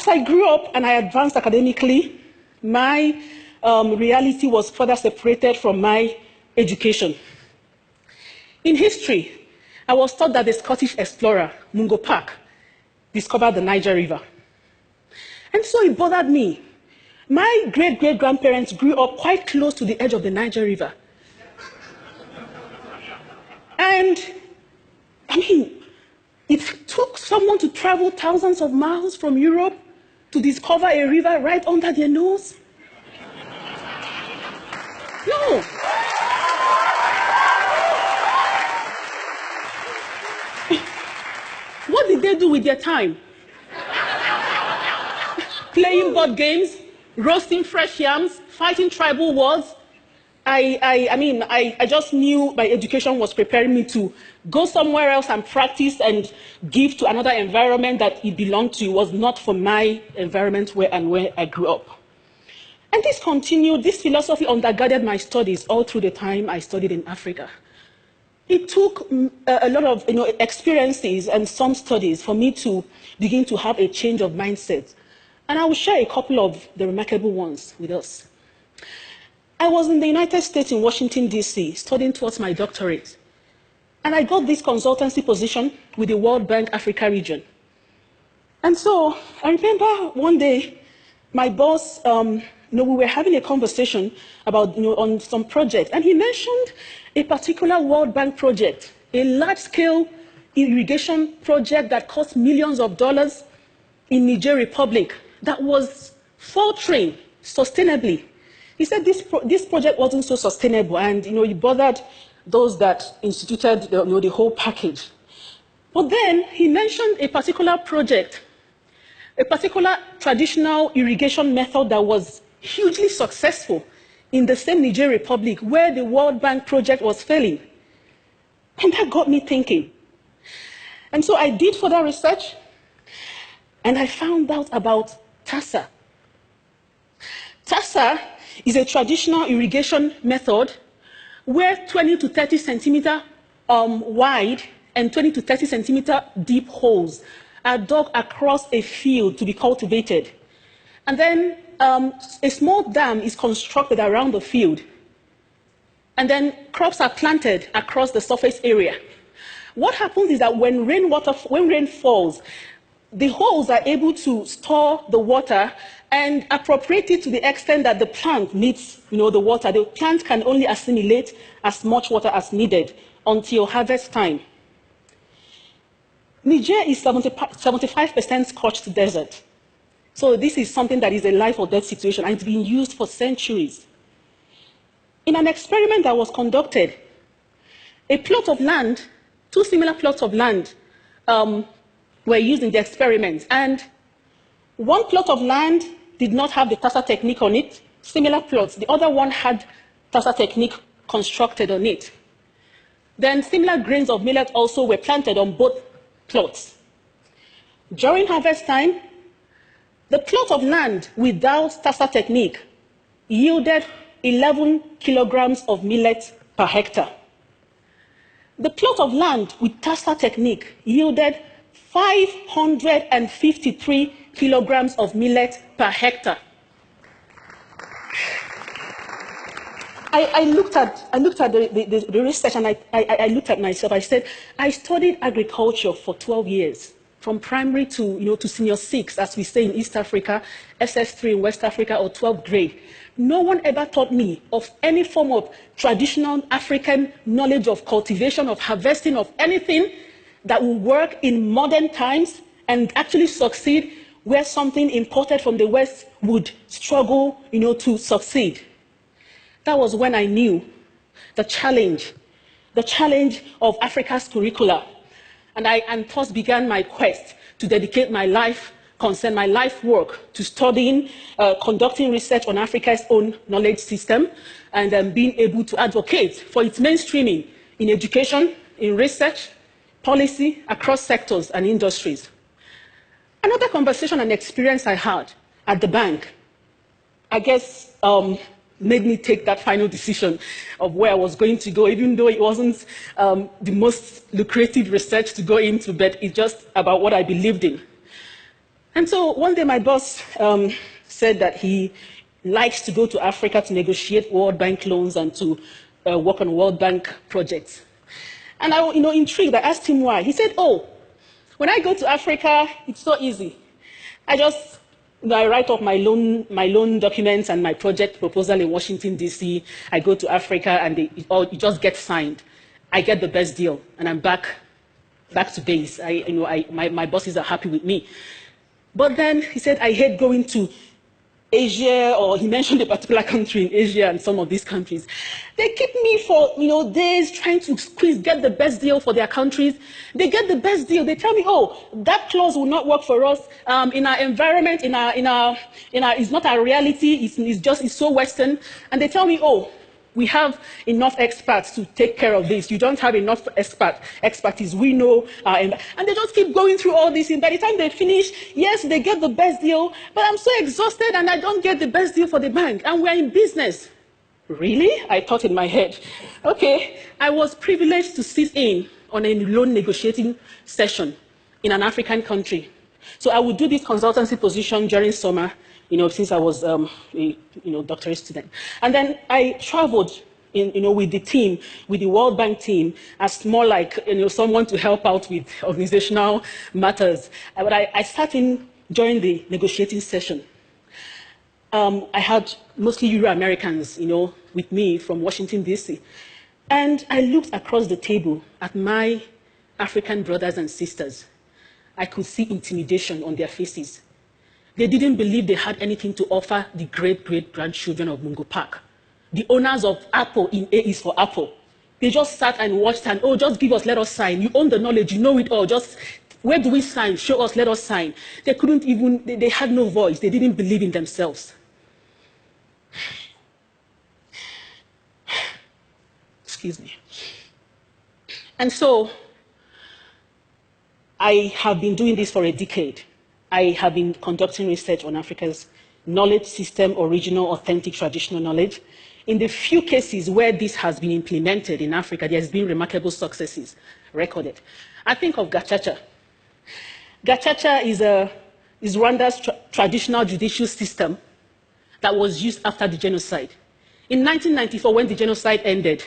as I grew up and I advanced academically, my reality was further separated from my education. In history, I was taught that the Scottish explorer, Mungo Park, discovered the Niger River. And so it bothered me. My great-great-grandparents grew up quite close to the edge of the Niger River. And, I mean, it took someone to travel thousands of miles from Europe to discover a river right under their nose. No. What did they do with their time? Playing board games, roasting fresh yams, fighting tribal wars. I just knew my education was preparing me to go somewhere else and practice and give to another environment that it belonged to. It was not for my environment where I grew up. And this continued, this philosophy undergirded my studies all through the time I studied in Africa. It took a lot of experiences and some studies for me to begin to have a change of mindset. And I will share a couple of the remarkable ones with us. I was in the United States in Washington, D.C., studying towards my doctorate. And I got this consultancy position with the World Bank Africa region. And so I remember one day, my boss, we were having a conversation about, on some project. And he mentioned a particular World Bank project, a large-scale irrigation project that cost millions of dollars in Niger Republic that was faltering sustainably. He said this project wasn't so sustainable, and it bothered those that instituted the whole package. But then he mentioned a particular project, a particular traditional irrigation method that was hugely successful in the same Niger Republic where the World Bank project was failing. And that got me thinking. And so I did further research, and I found out about TASA. TASA is a traditional irrigation method where 20 to 30 centimeter wide and 20 to 30 centimeter deep holes are dug across a field to be cultivated. And then a small dam is constructed around the field. And then crops are planted across the surface area. What happens is that when rain falls, the holes are able to store the water and appropriate it to the extent that the plant needs the water. The plant can only assimilate as much water as needed until harvest time. Niger is 75% scorched desert. So this is something that is a life or death situation, and it's been used for centuries. In an experiment that was conducted, a plot of land, two similar plots of land were used in the experiment, and one plot of land did not have the TASA technique on it, similar plots. The other one had TASA technique constructed on it. Then similar grains of millet also were planted on both plots. During harvest time, the plot of land without TASA technique yielded 11 kilograms of millet per hectare. The plot of land with TASA technique yielded 553 kilograms of millet per hectare. I looked at the research, and I looked at myself. I said, I studied agriculture for 12 years, from primary to senior 6, as we say in East Africa, SS3 in West Africa, or 12th grade. No one ever taught me of any form of traditional African knowledge of cultivation, of harvesting, of anything that will work in modern times and actually succeed where something imported from the West would struggle, to succeed. That was when I knew the challenge of Africa's curricula. And thus began my quest to dedicate my life work to studying, conducting research on Africa's own knowledge system, and being able to advocate for its mainstreaming in education, in research, policy, across sectors and industries. Another conversation and experience I had at the bank, I guess, made me take that final decision of where I was going to go, even though it wasn't the most lucrative research to go into, but it's just about what I believed in. And so one day my boss said that he likes to go to Africa to negotiate World Bank loans and to work on World Bank projects. And I, intrigued, I asked him why. He said, oh, when I go to Africa, it's so easy. I just, I write up my loan documents and my project proposal in Washington, D.C. I go to Africa and it just gets signed. I get the best deal and I'm back to base. My bosses are happy with me. But then he said, I hate going to Asia, or he mentioned a particular country in Asia and some of these countries. They keep me for days trying to get the best deal for their countries. They get the best deal. They tell me, oh, that clause will not work for us in our environment, it's not our reality. It's so Western. And they tell me, oh, we have enough experts to take care of this. You don't have enough expertise. We know. And they just keep going through all this. And by the time they finish, yes, they get the best deal, but I'm so exhausted and I don't get the best deal for the bank. And we're in business. Really? I thought in my head. Okay, I was privileged to sit in on a loan negotiating session in an African country. So I would do this consultancy position during summer, since I was a doctorate student. And then I traveled with the team, with the World Bank team, as more like someone to help out with organizational matters. But I sat in during the negotiating session. I had mostly Euro-Americans, with me from Washington, D.C. And I looked across the table at my African brothers and sisters. I could see intimidation on their faces. They didn't believe they had anything to offer the great-great-grandchildren of Mungo Park. The owners of Apple in A is for Apple. They just sat and watched and, oh, just give us, let us sign. You own the knowledge, you know it all. Just, where do we sign? Show us, let us sign. They couldn't even, they had no voice. They didn't believe in themselves. Excuse me. And so, I have been doing this for a decade. I have been conducting research on Africa's knowledge system, original, authentic, traditional knowledge. In the few cases where this has been implemented in Africa, there has been remarkable successes recorded. I think of Gachacha. Gachacha is Rwanda's traditional judicial system that was used after the genocide. In 1994, when the genocide ended,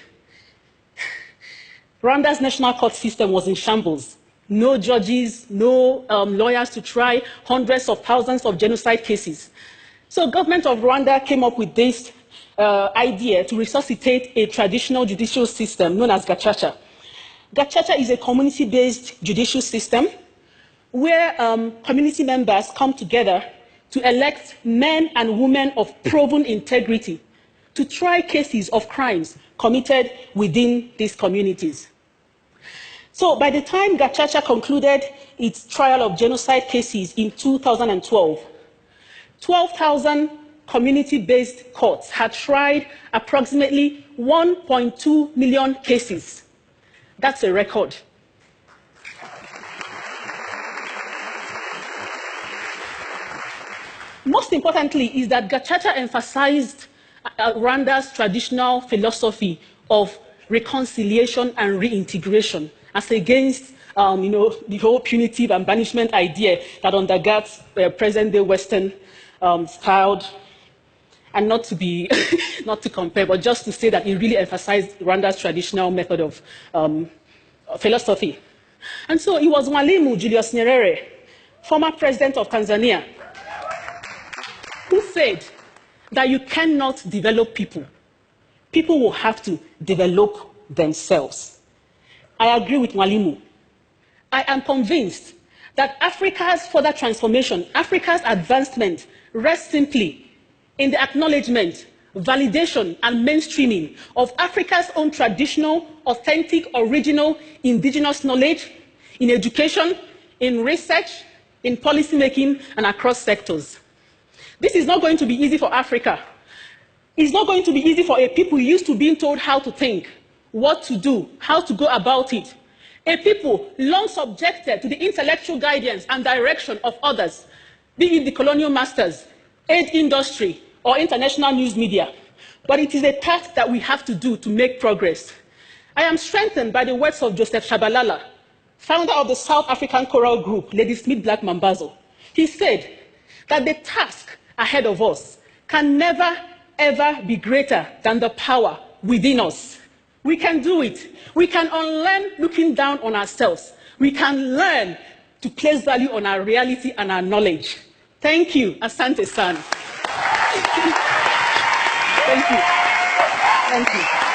Rwanda's national court system was in shambles. No judges, no lawyers to try hundreds of thousands of genocide cases. So government of Rwanda came up with this idea to resuscitate a traditional judicial system known as Gachacha. Gachacha is a community-based judicial system where community members come together to elect men and women of proven integrity to try cases of crimes committed within these communities. So by the time Gachacha concluded its trial of genocide cases in 2012, 12,000 community-based courts had tried approximately 1.2 million cases. That's a record. Most importantly is that Gachacha emphasized Rwanda's traditional philosophy of reconciliation and reintegration, as against the whole punitive and banishment idea that undergirds present-day Western styled, and not to compare, but just to say that it really emphasized Rwanda's traditional method of philosophy. And so it was Mwalimu Julius Nyerere, former president of Tanzania, who said that you cannot develop people. People will have to develop themselves. I agree with Mwalimu. I am convinced that Africa's further transformation, Africa's advancement, rests simply in the acknowledgement, validation, and mainstreaming of Africa's own traditional, authentic, original, indigenous knowledge in education, in research, in policymaking, and across sectors. This is not going to be easy for Africa. It's not going to be easy for a people used to being told how to think, what to do, how to go about it. A people long subjected to the intellectual guidance and direction of others, be it the colonial masters, aid industry, or international news media. But it is a task that we have to do to make progress. I am strengthened by the words of Joseph Shabalala, founder of the South African Choral Group, Lady Smith Black Mambazo, He said that the task ahead of us can never, ever be greater than the power within us. We can do it. We can unlearn looking down on ourselves. We can learn to place value on our reality and our knowledge. Thank you, Asante San. Thank you. Thank you.